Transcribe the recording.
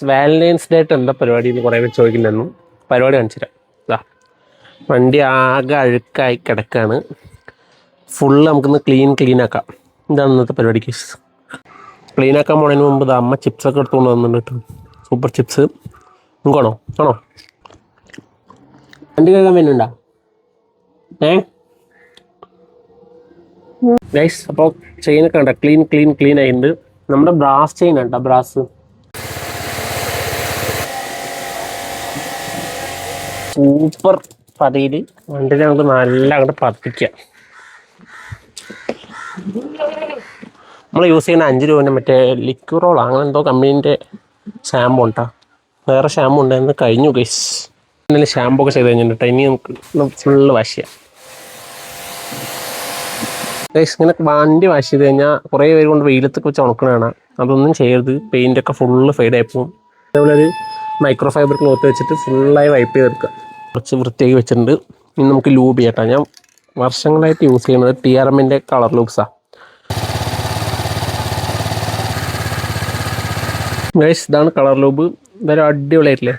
Valentine's day ആയിട്ട് എന്താ പരിപാടി എന്ന് കുറേ പേര് ചോദിക്കുന്നുണ്ടായിരുന്നു. പരിപാടി കാണിച്ചുതരാം. ഇതാ വണ്ടി ആകെ അഴുക്കായി കിടക്കാണ്. ഫുള്ള് നമുക്കിന്ന് ക്ലീൻ ആക്കാം. ഇതാണ് ഇന്നത്തെ പരിപാടിക്ക്. ക്ലീൻ ആക്കാൻ പോണതിന് മുമ്പ് ഇത് അമ്മ ചിപ്സൊക്കെ എടുത്തുകൊണ്ട് വന്നിട്ടുണ്ട് കേട്ടോ. സൂപ്പർ ചിപ്സ് നിങ്ങൾക്കാണോ? ആണോ? വണ്ടി കഴുകാൻ വരുന്നുണ്ടോ? ഗൈസ്, അപ്പോൾ ചെയിനൊക്കെ ഉണ്ടോ? ക്ലീൻ ആയിട്ടുണ്ട്. നമ്മുടെ ബ്രാസ് ചെയിൻ ഉണ്ടോ? ബ്രാസ് സൂപ്പർ പതിയിൽ വണ്ടിയിൽ നമുക്ക് നല്ല അങ്ങോട്ട് പതിക്കാം. നമ്മൾ യൂസ് ചെയ്യുന്ന 5 രൂപേൻ്റെ മറ്റേ ലിക്വിറോളോ അങ്ങനെ എന്തോ കമ്പനീൻ്റെ ഷാമ്പു ഉണ്ടാ. വേറെ ഷാമ്പു ഉണ്ടായിരുന്നു, കഴിഞ്ഞു ഗൈസ്. എന്നാലും ഷാമ്പു ഒക്കെ ചെയ്ത് കഴിഞ്ഞിട്ട് ഇനി നമുക്ക് ഫുള്ള് വാഷ് ചെയ്യാം ഗൈസ്. ഇങ്ങനെ വണ്ടി വാഷ് ചെയ്ത് കഴിഞ്ഞാൽ കുറേ പേര് കൊണ്ട് വെയിലത്തൊക്കെ വെച്ച് ഉണക്കണതാണ്. അതൊന്നും ചെയ്യരുത്. പെയിൻ്റൊക്കെ ഫുള്ള് ഫെയ്ഡായി പോകും. അതേപോലെ ഒരു മൈക്രോ ഫൈബർ ക്ലോത്ത് വെച്ചിട്ട് ഫുള്ളായി വൈപ്പ് ചെയ്തെടുക്കുക. കുറച്ച് വൃത്തിയാക്കി വെച്ചിട്ടുണ്ട്. ഇനി നമുക്ക് ലൂബ് ചെയ്യട്ടോ. ഞാൻ വർഷങ്ങളായിട്ട് യൂസ് ചെയ്യുന്നത് TRMൻ്റെ കളർ ലൂബ്സാണ് ഗൈസ്. ഇതാണ് കളർ ലൂബ്. ഇതൊരു അടിപൊളിയായിട്ടില്ലേ?